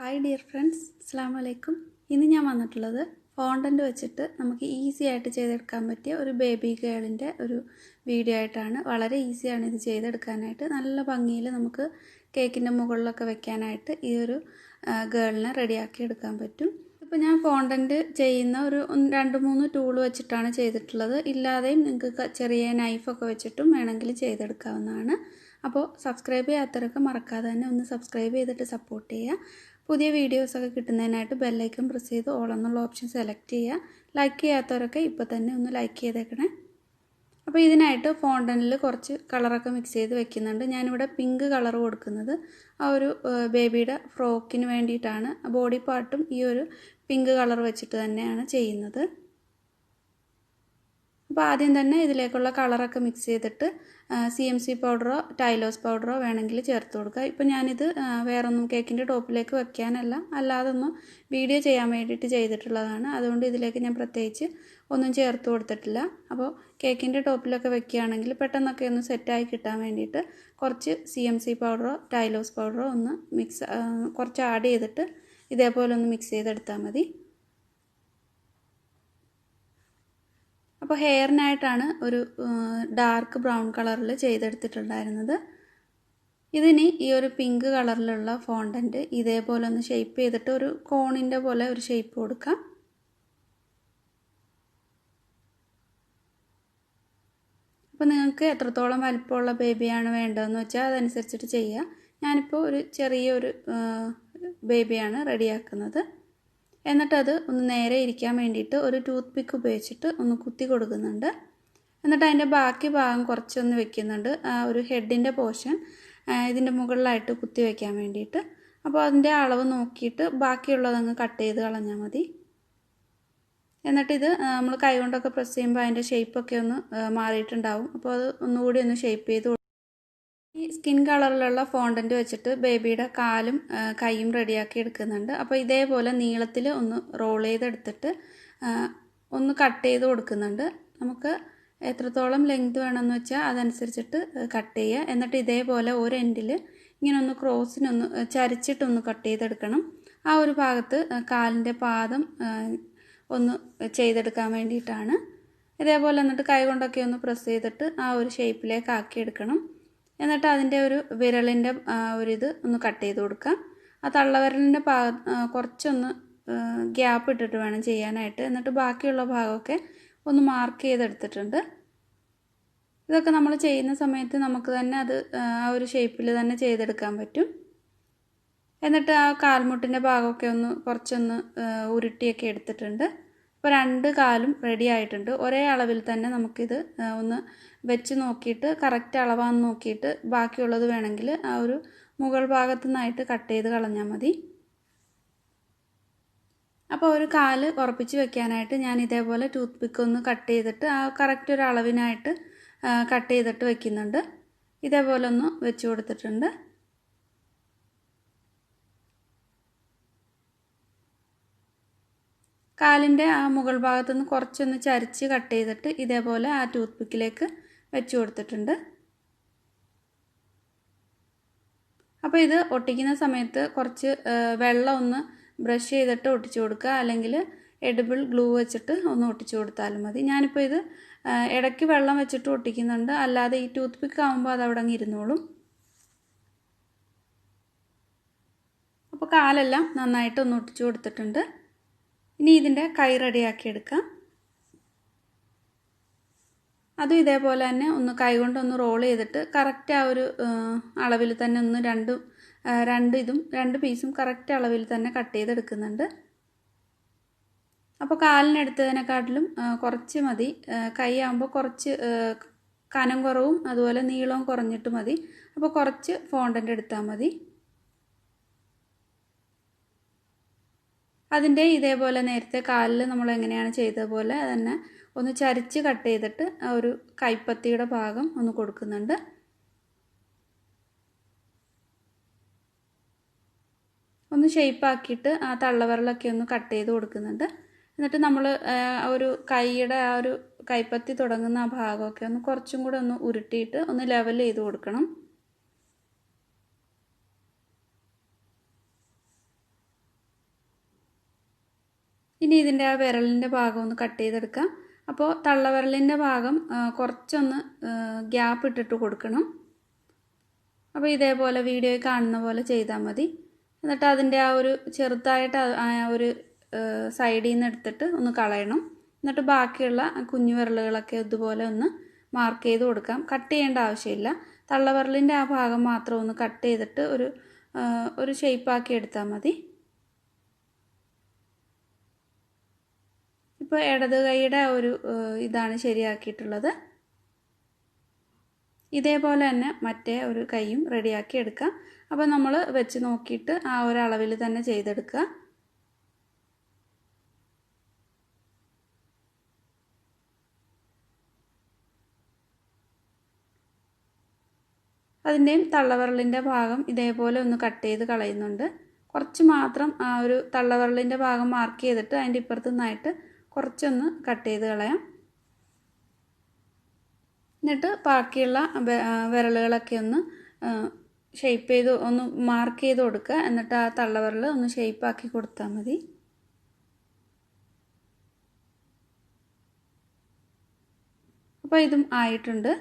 Hi dear friends, അസ്സലാമു അലൈക്കും. ഇന്ന് ഞാൻ വന്നിട്ടുള്ളത് ഫോണ്ടൻ്റ് വെച്ചിട്ട് നമുക്ക് ഈസി ആയിട്ട് ചെയ്തെടുക്കാൻ പറ്റിയ ഒരു ബേബി ഗേളിൻ്റെ ഒരു വീഡിയോ ആയിട്ടാണ്. വളരെ ഈസിയാണ് ഇത് ചെയ്തെടുക്കാനായിട്ട്. നല്ല ഭംഗിയിൽ നമുക്ക് കേക്കിൻ്റെ മുകളിലൊക്കെ വെക്കാനായിട്ട് ഈ ഒരു ഗേളിനെ റെഡിയാക്കി എടുക്കാൻ പറ്റും. ഇപ്പോൾ ഞാൻ ഫോണ്ടൻ്റ് ചെയ്യുന്ന ഒരു 2-3 ടൂൾ വെച്ചിട്ടാണ് ചെയ്തിട്ടുള്ളത്. ഇല്ലാതെയും നിങ്ങൾക്ക് ചെറിയ നൈഫൊക്കെ വെച്ചിട്ടും വേണമെങ്കിൽ ചെയ്തെടുക്കാവുന്നതാണ്. അപ്പോൾ സബ്സ്ക്രൈബ് ചെയ്യാത്തവരൊക്കെ മറക്കാതെ തന്നെ ഒന്ന് സബ്സ്ക്രൈബ് ചെയ്തിട്ട് സപ്പോർട്ട് ചെയ്യുക. പുതിയ വീഡിയോസൊക്കെ കിട്ടുന്നതിനായിട്ട് ബെല്ലൈക്കൺ പ്രസ് ചെയ്ത് ഓൾ എന്നുള്ള ഓപ്ഷൻ സെലക്ട് ചെയ്യുക. ലൈക്ക് ചെയ്യാത്തവരൊക്കെ ഇപ്പോൾ തന്നെ ഒന്ന് ലൈക്ക് ചെയ്തേക്കണേ. അപ്പോൾ ഇതിനായിട്ട് ഫോണ്ടനിൽ കുറച്ച് കളറൊക്കെ മിക്സ് ചെയ്ത് വെക്കുന്നുണ്ട്. ഞാനിവിടെ പിങ്ക് കളർ കൊടുക്കുന്നത് ആ ഒരു ബേബിയുടെ ഫ്രോക്കിന് വേണ്ടിയിട്ടാണ്. ബോഡി പാർട്ടും ഈ ഒരു പിങ്ക് കളർ വെച്ചിട്ട് തന്നെയാണ് ചെയ്യുന്നത്. അപ്പോൾ ആദ്യം തന്നെ ഇതിലേക്കുള്ള കളറൊക്കെ മിക്സ് ചെയ്തിട്ട് CMC പൗഡറോ ടൈലോസ് പൗഡറോ വേണമെങ്കിൽ ചേർത്ത് കൊടുക്കുക. ഇപ്പോൾ ഞാനിത് വേറൊന്നും കേക്കിൻ്റെ ടോപ്പിലേക്ക് വെക്കാനല്ല, അല്ലാതെ ഒന്ന് വീഡിയോ ചെയ്യാൻ വേണ്ടിയിട്ട് ചെയ്തിട്ടുള്ളതാണ്. അതുകൊണ്ട് ഇതിലേക്ക് ഞാൻ പ്രത്യേകിച്ച് ഒന്നും ചേർത്ത് കൊടുത്തിട്ടില്ല. അപ്പോൾ കേക്കിൻ്റെ ടോപ്പിലൊക്കെ വെക്കുകയാണെങ്കിൽ പെട്ടെന്നൊക്കെ ഒന്ന് സെറ്റായി കിട്ടാൻ വേണ്ടിയിട്ട് കുറച്ച് CMC പൗഡറോ ടൈലോസ് പൗഡറോ ഒന്ന് കുറച്ച് ആഡ് ചെയ്തിട്ട് ഇതേപോലെ ഒന്ന് മിക്സ് ചെയ്തെടുത്താൽ മതി. അപ്പോൾ ഹെയറിനായിട്ടാണ് ഒരു ഡാർക്ക് ബ്രൗൺ കളറിൽ ചെയ്തെടുത്തിട്ടുണ്ടായിരുന്നത്. ഇതിന് ഈ ഒരു പിങ്ക് കളറിലുള്ള ഫോണ്ടൻ്റ് ഇതേപോലെ ഒന്ന് ഷേപ്പ് ചെയ്തിട്ട് ഒരു കോണിൻ്റെ പോലെ ഒരു ഷേപ്പ് കൊടുക്കാം. അപ്പോൾ നിങ്ങൾക്ക് എത്രത്തോളം വലിപ്പമുള്ള ബേബിയാണ് വേണ്ടതെന്ന് വെച്ചാൽ അതനുസരിച്ചിട്ട് ചെയ്യുക. ഞാനിപ്പോൾ ഒരു ചെറിയൊരു ബേബിയാണ് റെഡിയാക്കുന്നത്. എന്നിട്ടത് ഒന്ന് നേരെ ഇരിക്കാൻ വേണ്ടിയിട്ട് ഒരു ടൂത്ത് പിക്ക് ഉപയോഗിച്ചിട്ട് ഒന്ന് കുത്തി കൊടുക്കുന്നുണ്ട്. എന്നിട്ട് അതിൻ്റെ ബാക്കി ഭാഗം കുറച്ചൊന്ന് വെക്കുന്നുണ്ട്, ആ ഒരു ഹെഡിൻ്റെ പോർഷൻ ഇതിൻ്റെ മുകളിലായിട്ട് കുത്തി വയ്ക്കാൻ വേണ്ടിയിട്ട്. അപ്പോൾ അതിൻ്റെ അളവ് നോക്കിയിട്ട് ബാക്കിയുള്ളതങ്ങ് കട്ട് ചെയ്ത് കളഞ്ഞാൽ മതി. എന്നിട്ടിത് നമ്മൾ കൈ കൊണ്ടൊക്കെ പ്രസ് ചെയ്യുമ്പോൾ അതിൻ്റെ ഷേപ്പൊക്കെ ഒന്ന് മാറിയിട്ടുണ്ടാവും. അപ്പോൾ അത് ഒന്നുകൂടി ഒന്ന് ഷേപ്പ് ചെയ്ത് ഈ സ്കിൻ കളറിലുള്ള ഫോണ്ടൻ്റ് വെച്ചിട്ട് ബേബിയുടെ കാലും കൈയും റെഡിയാക്കി എടുക്കുന്നുണ്ട്. അപ്പോൾ ഇതേപോലെ നീളത്തിൽ ഒന്ന് റോൾ ചെയ്തെടുത്തിട്ട് ഒന്ന് കട്ട് ചെയ്ത് കൊടുക്കുന്നുണ്ട്. നമുക്ക് എത്രത്തോളം ലെങ്ത് വേണമെന്ന് വെച്ചാൽ അതനുസരിച്ചിട്ട് കട്ട് ചെയ്യുക. എന്നിട്ട് ഇതേപോലെ ഒരു എൻഡിൽ ഇങ്ങനെ ഒന്ന് ക്രോസിനൊന്ന് ചരിച്ചിട്ടൊന്ന് കട്ട് ചെയ്തെടുക്കണം. ആ ഒരു ഭാഗത്ത് കാലിൻ്റെ പാദം ഒന്ന് ചെയ്തെടുക്കാൻ വേണ്ടിയിട്ടാണ്. ഇതേപോലെ എന്നിട്ട് കൈ കൊണ്ടൊക്കെ ഒന്ന് പ്രസ് ചെയ്തിട്ട് ആ ഒരു ഷേപ്പിലേക്ക് ആക്കിയെടുക്കണം. എന്നിട്ട് അതിൻ്റെ ഒരു വിരലിൻ്റെ ഒരിത് ഒന്ന് കട്ട് ചെയ്ത് കൊടുക്കാം. ആ തള്ളവിരലിൻ്റെ കുറച്ചൊന്ന് ഗ്യാപ്പ് ഇട്ടിട്ട് വേണം ചെയ്യാനായിട്ട്. എന്നിട്ട് ബാക്കിയുള്ള ഭാഗമൊക്കെ ഒന്ന് മാർക്ക് ചെയ്തെടുത്തിട്ടുണ്ട്. ഇതൊക്കെ നമ്മൾ ചെയ്യുന്ന സമയത്ത് നമുക്ക് തന്നെ അത് ആ ഒരു ഷേപ്പിൽ തന്നെ ചെയ്തെടുക്കാൻ പറ്റും. എന്നിട്ട് ആ കാൽമുട്ടിൻ്റെ ഭാഗമൊക്കെ കുറച്ചൊന്ന് ഉരുട്ടിയൊക്കെ എടുത്തിട്ടുണ്ട്. ഇപ്പോൾ 2 കാലും റെഡി ആയിട്ടുണ്ട്. ഒരേ അളവിൽ തന്നെ നമുക്കിത് ഒന്ന് വെച്ച് നോക്കിയിട്ട് കറക്റ്റ് അളവാന്ന് നോക്കിയിട്ട് ബാക്കിയുള്ളത് വേണമെങ്കിൽ ആ ഒരു മുകൾ ഭാഗത്തു നിന്നായിട്ട് കട്ട് ചെയ്ത് കളഞ്ഞാൽ മതി. അപ്പോൾ ഒരു കാല് ഉറപ്പിച്ച് വെക്കാനായിട്ട് ഞാൻ ഇതേപോലെ ടൂത്ത് പിക്ക് ഒന്ന് കട്ട് ചെയ്തിട്ട് ആ കറക്റ്റ് ഒരു അളവിനായിട്ട് കട്ട് ചെയ്തിട്ട് വെക്കുന്നുണ്ട്. ഇതേപോലെ ഒന്ന് വെച്ച് കൊടുത്തിട്ടുണ്ട്. കാലിൻ്റെ ആ മുകൾ ഭാഗത്തുനിന്ന് കുറച്ചൊന്ന് ചരിച്ച് കട്ട് ചെയ്തിട്ട് ഇതേപോലെ ആ ടൂത്ത് പിക്കിലേക്ക് വെച്ച് കൊടുത്തിട്ടുണ്ട്. അപ്പോൾ ഇത് ഒട്ടിക്കുന്ന സമയത്ത് കുറച്ച് വെള്ളം ഒന്ന് ബ്രഷ് ചെയ്തിട്ട് ഒട്ടിച്ചു കൊടുക്കുക, അല്ലെങ്കിൽ എഡിബിൾ ഗ്ലൂ വെച്ചിട്ട് ഒന്ന് ഒട്ടിച്ചു കൊടുത്താലും മതി. ഞാനിപ്പോൾ ഇത് ഇടയ്ക്ക് വെള്ളം വെച്ചിട്ട് ഒട്ടിക്കുന്നുണ്ട്, അല്ലാതെ ഈ ടൂത്ത് പിക്ക് ആകുമ്പോൾ അത് അവിടെ അങ്ങ് ഇരുന്നോളും. അപ്പോൾ കാലെല്ലാം നന്നായിട്ട് ഒന്ന് ഒട്ടിച്ചു കൊടുത്തിട്ടുണ്ട്. ഇനി ഇതിൻ്റെ കൈ റെഡിയാക്കി എടുക്കാം. അതും ഇതേപോലെ തന്നെ ഒന്ന് കൈ കൊണ്ടൊന്ന് റോൾ ചെയ്തിട്ട് കറക്റ്റ് ആ ഒരു അളവിൽ തന്നെ ഒന്ന് രണ്ട് പീസും കറക്റ്റ് അളവിൽ തന്നെ കട്ട് ചെയ്തെടുക്കുന്നുണ്ട്. അപ്പോൾ കാലിനെടുത്തതിനെക്കാട്ടിലും കുറച്ച് മതി. കൈ ആകുമ്പോൾ കുറച്ച് കനം കുറവും അതുപോലെ നീളവും കുറഞ്ഞിട്ട് മതി. അപ്പോൾ കുറച്ച് ഫോണ്ടൻ്റ് എടുത്താൽ മതി. അതിൻ്റെ ഇതേപോലെ നേരത്തെ കാലിൽ നമ്മൾ എങ്ങനെയാണ് ചെയ്ത പോലെ തന്നെ ഒന്ന് ചരിച്ച് കട്ട് ചെയ്തിട്ട് ആ ഒരു കൈപ്പത്തിയുടെ ഭാഗം ഒന്ന് കൊടുക്കുന്നുണ്ട്. ഒന്ന് ഷേപ്പാക്കിയിട്ട് ആ തള്ളവിരലൊക്കെ ഒന്ന് കട്ട് ചെയ്ത് കൊടുക്കുന്നുണ്ട്. എന്നിട്ട് നമ്മൾ ഒരു കൈയുടെ ആ ഒരു കൈപ്പത്തി തുടങ്ങുന്ന ആ ഭാഗമൊക്കെ ഒന്ന് കുറച്ചും കൂടെ ഒന്ന് ഉരുട്ടിയിട്ട് ഒന്ന് ലെവൽ ചെയ്ത് കൊടുക്കണം. ഇനി ഇതിൻ്റെ ആ വിരലിൻ്റെ ഭാഗം ഒന്ന് കട്ട് ചെയ്തെടുക്കാം. അപ്പോൾ തള്ളവിരലിൻ്റെ ഭാഗം കുറച്ചൊന്ന് ഗ്യാപ്പ് ഇട്ടിട്ട് കൊടുക്കണം. അപ്പോൾ ഇതേപോലെ വീഡിയോയിൽ കാണുന്ന പോലെ ചെയ്താൽ മതി. എന്നിട്ട് അതിൻ്റെ ആ ഒരു ചെറുതായിട്ട് ആ ഒരു സൈഡിൽ നിന്ന് എടുത്തിട്ട് ഒന്ന് കളയണം. എന്നിട്ട് ബാക്കിയുള്ള കുഞ്ഞു വിരലുകളൊക്കെ ഇതുപോലെ ഒന്ന് മാർക്ക് ചെയ്ത് കൊടുക്കാം. കട്ട് ചെയ്യേണ്ട ആവശ്യമില്ല. തള്ളവിരലിൻ്റെ ആ ഭാഗം മാത്രം ഒന്ന് കട്ട് ചെയ്തിട്ട് ഒരു ഷേപ്പാക്കി എടുത്താൽ മതി. ഇപ്പോൾ ഇടത് കൈയുടെ ഒരു ഇതാണ് ശരിയാക്കിയിട്ടുള്ളത്. ഇതേപോലെ തന്നെ മറ്റേ ഒരു കൈയും റെഡിയാക്കി എടുക്കാം. അപ്പോൾ നമ്മൾ വെച്ച് നോക്കിയിട്ട് ആ ഒരു അളവിൽ തന്നെ ചെയ്തെടുക്കുക. അതിൻ്റെയും തള്ളവിരലിൻ്റെ ഭാഗം ഇതേപോലെ ഒന്ന് കട്ട് ചെയ്ത് കളയുന്നുണ്ട്. കുറച്ച് മാത്രം ആ ഒരു തള്ളവിരലിൻ്റെ ഭാഗം മാർക്ക് ചെയ്തിട്ട് അതിൻ്റെ ഇപ്പുറത്തു നിന്നായിട്ട് കുറച്ചൊന്ന് കട്ട് ചെയ്ത് കളയാം. എന്നിട്ട് ബാക്കിയുള്ള വിരലുകളൊക്കെ ഒന്ന് ഷേപ്പ് ചെയ്ത് ഒന്ന് മാർക്ക് ചെയ്ത് കൊടുക്കുക. എന്നിട്ട് ആ തള്ളവിരൽ ഒന്ന് ഷേപ്പാക്കി കൊടുത്താൽ മതി. അപ്പോൾ ഇതും ആയിട്ടുണ്ട്.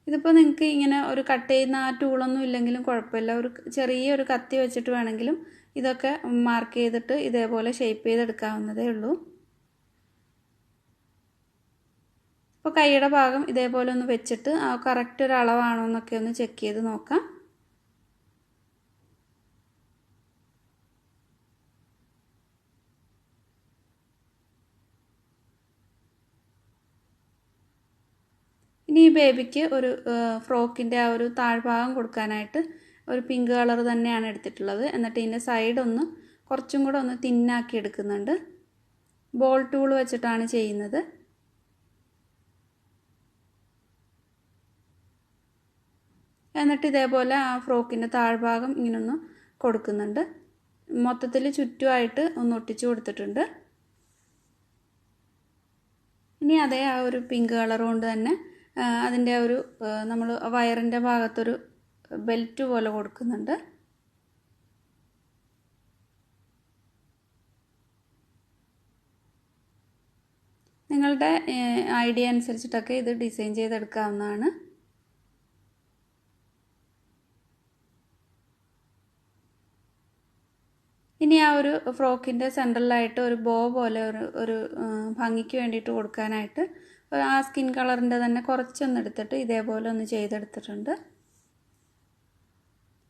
ഇതിപ്പോൾ നിങ്ങൾക്ക് ഇങ്ങനെ ഒരു കട്ട് ചെയ്യുന്ന ആ ടൂളൊന്നും ഇല്ലെങ്കിലും കുഴപ്പമില്ല. ഒരു ചെറിയൊരു കത്തി വെച്ചിട്ട് വേണമെങ്കിലും ഇതൊക്കെ മാർക്ക് ചെയ്തിട്ട് ഇതേപോലെ ഷേപ്പ് ചെയ്തെടുക്കാവുന്നതേ ഉള്ളൂ. അപ്പോൾ കൈയുടെ ഭാഗം ഇതേപോലെ ഒന്ന് വെച്ചിട്ട് ആ കറക്റ്റ് ഒരു അളവാണോ എന്നൊക്കെ ഒന്ന് ചെക്ക് ചെയ്ത് നോക്കാം. ഇനി ഈ ബേബിക്ക് ഒരു ഫ്രോക്കിൻ്റെ ആ ഒരു താഴ്ഭാഗം കൊടുക്കാനായിട്ട് ഒരു പിങ്ക് കളർ തന്നെയാണ് എടുത്തിട്ടുള്ളത്. എന്നിട്ട് ഇതിൻ്റെ സൈഡ് ഒന്ന് കുറച്ചും കൂടെ ഒന്ന് തിന്നാക്കി എടുക്കുന്നുണ്ട്. ബോൾ ടൂൾ വെച്ചിട്ടാണ് ചെയ്യുന്നത്. എന്നിട്ട് ഇതേപോലെ ആ ഫ്രോക്കിൻ്റെ താഴ്ഭാഗം ഇങ്ങനൊന്ന് കൊടുക്കുന്നുണ്ട്. മൊത്തത്തിൽ ചുറ്റുമായിട്ട് ഒന്ന് ഒട്ടിച്ചു കൊടുത്തിട്ടുണ്ട്. ഇനി അതേ ആ ഒരു പിങ്ക് കളർ കൊണ്ട് തന്നെ അതിൻ്റെ ഒരു നമ്മൾ വയറിൻ്റെ ഭാഗത്തൊരു ബെൽറ്റ് പോലെ കൊടുക്കുന്നുണ്ട്. നിങ്ങളുടെ ഐഡിയ അനുസരിച്ചിട്ടൊക്കെ ഇത് ഡിസൈൻ ചെയ്തെടുക്കാവുന്നതാണ്. ഇനി ആ ഒരു ഫ്രോക്കിൻ്റെ സെൻട്രലായിട്ട് ഒരു ബോ പോലെ ഒരു ഭംഗിക്ക് വേണ്ടിയിട്ട് കൊടുക്കാനായിട്ട് ആ സ്കിൻ കളറിൻ്റെ തന്നെ കുറച്ചൊന്ന് എടുത്തിട്ട് ഇതേപോലെ ഒന്ന് ചെയ്തെടുത്തിട്ടുണ്ട്.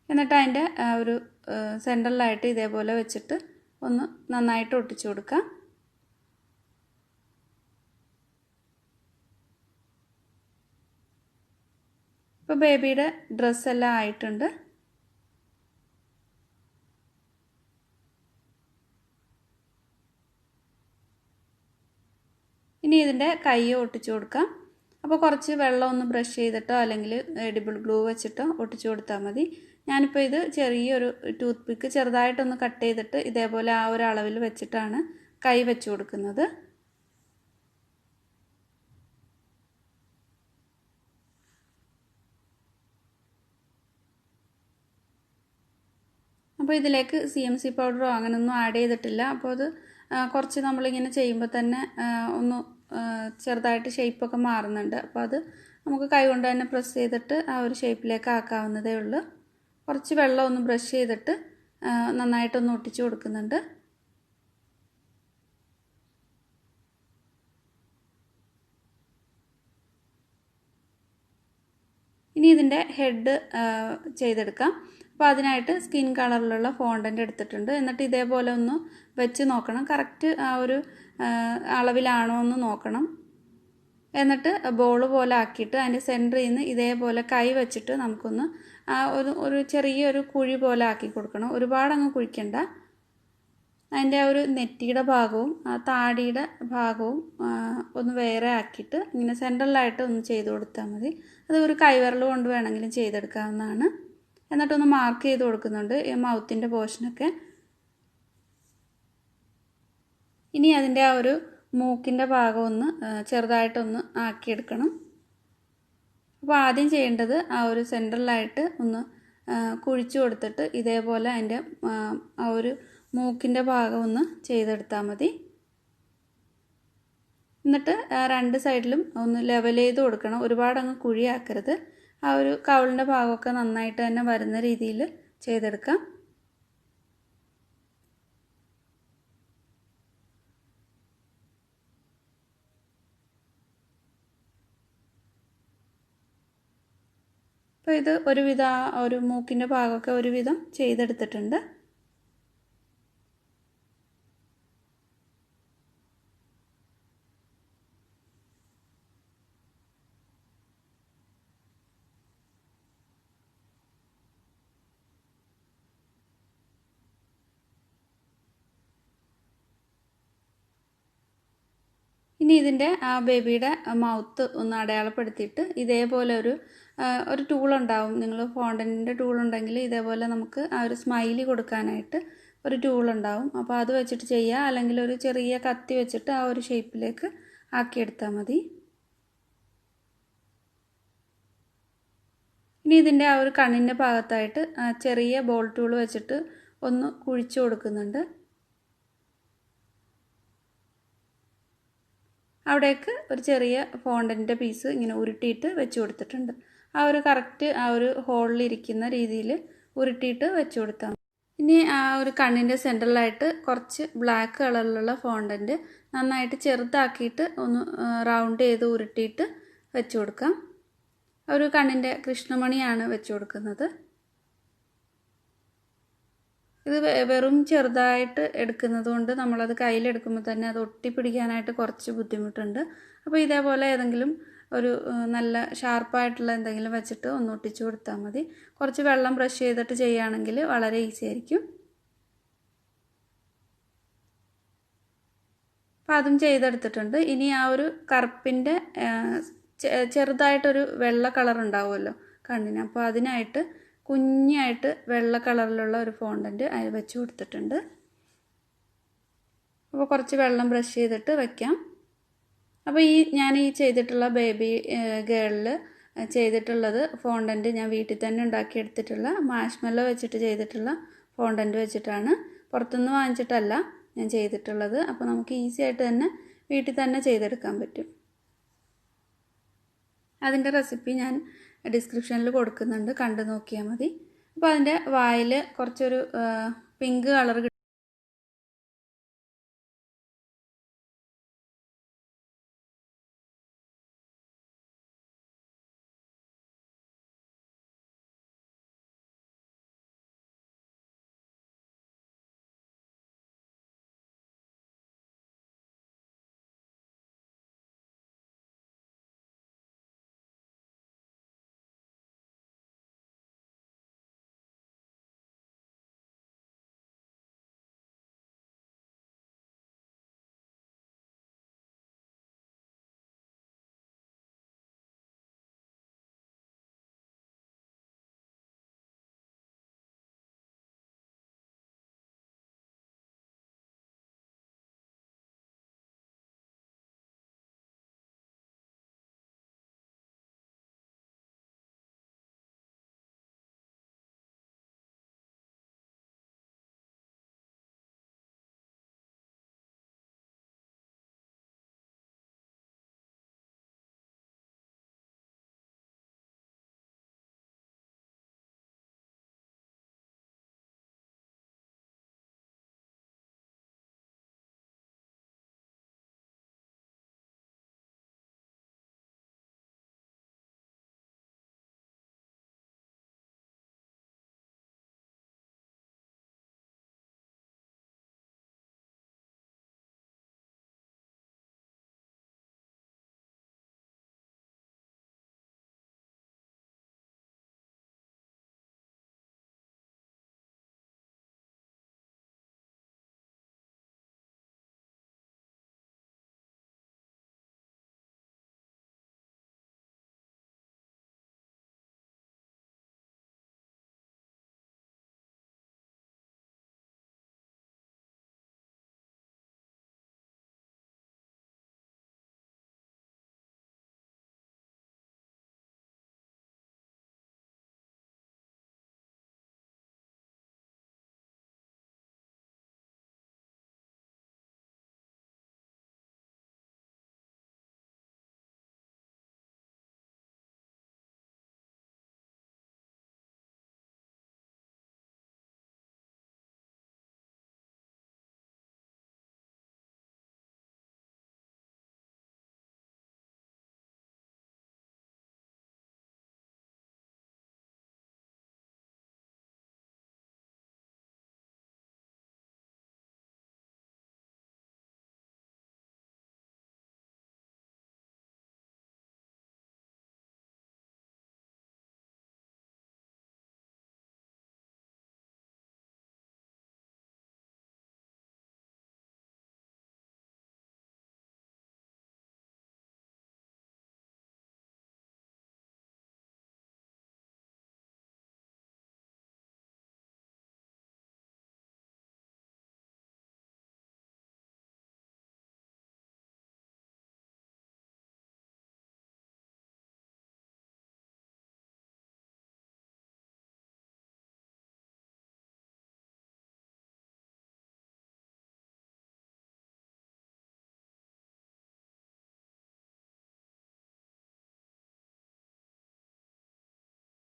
എന്നിട്ട് അതിൻ്റെ ഒരു സെൻട്രലായിട്ട് ഇതേപോലെ വെച്ചിട്ട് ഒന്ന് നന്നായിട്ട് ഒട്ടിച്ചു കൊടുക്കാം. ഇപ്പോൾ ബേബിയുടെ ഡ്രസ്സെല്ലാം ആയിട്ടുണ്ട്. ഇനി ഇതിൻ്റെ കൈ ഒട്ടിച്ചു കൊടുക്കാം. അപ്പോൾ കുറച്ച് വെള്ളം ഒന്ന് ബ്രഷ് ചെയ്തിട്ടോ അല്ലെങ്കിൽ എഡിബിൾ ഗ്ലൂ വെച്ചിട്ടോ ഒട്ടിച്ചു കൊടുത്താൽ മതി. ഞാനിപ്പോൾ ഇത് ചെറിയൊരു ടൂത്ത് പിക്ക് ചെറുതായിട്ടൊന്ന് കട്ട് ചെയ്തിട്ട് ഇതേപോലെ ആ ഒരു അളവിൽ വെച്ചിട്ടാണ് കൈ വെച്ച് കൊടുക്കുന്നത്. അപ്പോൾ ഇതിലേക്ക് CMC പൗഡറോ അങ്ങനെയൊന്നും ആഡ് ചെയ്തിട്ടില്ല. അപ്പോൾ അത് കുറച്ച് നമ്മളിങ്ങനെ ചെയ്യുമ്പോൾ തന്നെ ഒന്ന് ചെറുതായിട്ട് ഷേപ്പൊക്കെ മാറുന്നുണ്ട്. അപ്പോൾ അത് നമുക്ക് കൈ കൊണ്ട് തന്നെ പ്രസ് ചെയ്തിട്ട് ആ ഒരു ഷേപ്പിലേക്ക് ആക്കാവുന്നതേ ഉള്ളൂ. കുറച്ച് വെള്ളം ഒന്ന് ബ്രഷ് ചെയ്തിട്ട് നന്നായിട്ടൊന്ന് ഒട്ടിച്ചു കൊടുക്കുന്നുണ്ട്. ഇനി ഇതിൻ്റെ ഹെഡ് ചെയ്തെടുക്കാം. അപ്പോൾ അതിനായിട്ട് സ്കിൻ കളറിലുള്ള ഫോണ്ടൻ്റ് എടുത്തിട്ടുണ്ട്. എന്നിട്ട് ഇതേപോലെ ഒന്ന് വെച്ച് നോക്കണം, കറക്റ്റ് ആ ഒരു അളവിലാണോ എന്ന് നോക്കണം. എന്നിട്ട് ബോൾ പോലെ ആക്കിയിട്ട് അതിൻ്റെ സെൻറ്ററിൽ നിന്ന് ഇതേപോലെ കൈ വെച്ചിട്ട് നമുക്കൊന്ന് ആ ഒരു ചെറിയൊരു കുഴി പോലെ ആക്കി കൊടുക്കണം. ഒരുപാടങ്ങ് കുഴിക്കണ്ട. അതിൻ്റെ ആ ഒരു നെറ്റിയുടെ ഭാഗവും ആ താടിയുടെ ഭാഗവും ഒന്ന് വേറെ ആക്കിയിട്ട് ഇങ്ങനെ സെൻട്രലായിട്ട് ഒന്ന് ചെയ്ത് കൊടുത്താൽ മതി. അത് ഒരു കൈവിരൽ കൊണ്ട് വേണമെങ്കിലും ചെയ്തെടുക്കാവുന്നതാണ്. എന്നിട്ടൊന്ന് മാർക്ക് ചെയ്ത് കൊടുക്കുന്നുണ്ട് ഈ മൗത്തിൻ്റെ പോർഷനൊക്കെ. ഇനി അതിൻ്റെ ആ ഒരു മൂക്കിൻ്റെ ഭാഗം ഒന്ന് ചെറുതായിട്ടൊന്ന് ആക്കിയെടുക്കണം. അപ്പോൾ ആദ്യം ചെയ്യേണ്ടത് ആ ഒരു സെൻറ്ററിലായിട്ട് ഒന്ന് കുഴിച്ചു കൊടുത്തിട്ട് ഇതേപോലെ അതിൻ്റെ ആ ഒരു മൂക്കിൻ്റെ ഭാഗം ഒന്ന് ചെയ്തെടുത്താൽ മതി. എന്നിട്ട് രണ്ട് സൈഡിലും ഒന്ന് ലെവൽ ചെയ്ത് കൊടുക്കണം. ഒരുപാടങ്ങ് കുഴിയാക്കരുത്. ആ ഒരു കവിളിൻ്റെ ഭാഗമൊക്കെ നന്നായിട്ട് തന്നെ വരുന്ന രീതിയിൽ ചെയ്തെടുക്കാം. അപ്പോൾ ഇത് ഒരുവിധം ഒരു മൂക്കിൻ്റെ ഭാഗമൊക്കെ ഒരുവിധം ചെയ്തെടുത്തിട്ടുണ്ട്. ഇനി ഇതിൻ്റെ ആ ബേബിയുടെ മൗത്ത് ഒന്ന് അടയാളപ്പെടുത്തിയിട്ട് ഇതേപോലെ ഒരു ടൂൾ ഉണ്ടാവും. നിങ്ങൾ ഫോണ്ടൻറ്റിൻ്റെ ടൂൾ ഉണ്ടെങ്കിൽ ഇതേപോലെ നമുക്ക് ആ ഒരു സ്മൈലി കൊടുക്കാനായിട്ട് ഒരു ടൂൾ ഉണ്ടാവും. അപ്പോൾ അത് വെച്ചിട്ട് ചെയ്യുക. അല്ലെങ്കിൽ ഒരു ചെറിയ കത്തി വെച്ചിട്ട് ആ ഒരു ഷേപ്പിലേക്ക് ആക്കിയെടുത്താൽ മതി. ഇനി ഇതിൻ്റെ ആ ഒരു കണ്ണിൻ്റെ ഭാഗത്തായിട്ട് ചെറിയ ബോൾ ടൂൾ വെച്ചിട്ട് ഒന്ന് കുഴിച്ചു കൊടുക്കുന്നുണ്ട്. അവിടേക്ക് ഒരു ചെറിയ ഫോണ്ടൻ്റെ പീസ് ഇങ്ങനെ ഉരുട്ടിയിട്ട് വെച്ച് കൊടുത്തിട്ടുണ്ട്. ആ ഒരു കറക്റ്റ് ആ ഒരു ഹോളിലിരിക്കുന്ന രീതിയിൽ ഉരുട്ടിയിട്ട് വെച്ച് കൊടുത്താൽ മതി. ഇനി ആ ഒരു കണ്ണിൻ്റെ സെൻറ്ററിലായിട്ട് കുറച്ച് ബ്ലാക്ക് കളറിലുള്ള ഫോണ്ടൻറ്റ് നന്നായിട്ട് ചെറുതാക്കിയിട്ട് ഒന്ന് റൗണ്ട് ചെയ്ത് ഉരുട്ടിയിട്ട് വെച്ച് കൊടുക്കാം. ഒരു കണ്ണിൻ്റെ കൃഷ്ണമണിയാണ് വെച്ച് കൊടുക്കുന്നത്. ഇത് വെറും ചെറുതായിട്ട് എടുക്കുന്നത് കൊണ്ട് നമ്മളത് കയ്യിലെടുക്കുമ്പോൾ തന്നെ അത് ഒട്ടിപ്പിടിക്കാനായിട്ട് കുറച്ച് ബുദ്ധിമുട്ടുണ്ട്. അപ്പോൾ ഇതേപോലെ ഏതെങ്കിലും ഒരു നല്ല ഷാർപ്പായിട്ടുള്ള എന്തെങ്കിലും വെച്ചിട്ട് ഒന്ന് ഒട്ടിച്ചു കൊടുത്താൽ മതി. കുറച്ച് വെള്ളം ബ്രഷ് ചെയ്തിട്ട് ചെയ്യുകയാണെങ്കിൽ വളരെ ഈസി ആയിരിക്കും. അപ്പോൾ അതും ചെയ്തെടുത്തിട്ടുണ്ട്. ഇനി ആ ഒരു കറുപ്പിൻ്റെ ചെറുതായിട്ടൊരു വെള്ള കളർ ഉണ്ടാവുമല്ലോ കണ്ണിന്, അപ്പോൾ അതിനായിട്ട് കുഞ്ഞായിട്ട് വെള്ള കളറിലുള്ള ഒരു ഫോണ്ടൻറ്റ് അതിൽ വെച്ച് കൊടുത്തിട്ടുണ്ട്. അപ്പോൾ കുറച്ച് വെള്ളം ബ്രഷ് ചെയ്തിട്ട് വയ്ക്കാം. അപ്പോൾ ഞാൻ ഈ ചെയ്തിട്ടുള്ള ബേബി ഗേളിൽ ചെയ്തിട്ടുള്ളത് ഫോണ്ടൻറ്റ് ഞാൻ വീട്ടിൽ തന്നെ ഉണ്ടാക്കിയെടുത്തിട്ടുള്ള മാഷ്മെല്ലോ വെച്ചിട്ട് ചെയ്തിട്ടുള്ള ഫോണ്ടൻറ്റ് വെച്ചിട്ടാണ്. പുറത്തുനിന്ന് വാങ്ങിച്ചിട്ടല്ല ഞാൻ ചെയ്തിട്ടുള്ളത്. അപ്പോൾ നമുക്ക് ഈസി ആയിട്ട് തന്നെ വീട്ടിൽ തന്നെ ചെയ്തെടുക്കാൻ പറ്റും. അതിൻ്റെ റെസിപ്പി ഞാൻ ഡിസ്ക്രിപ്ഷനിൽ കൊടുക്കുന്നുണ്ട്, കണ്ടു നോക്കിയാൽ മതി. അപ്പോൾ അതിൻ്റെ വായിൽ കുറച്ചൊരു പിങ്ക് കളർ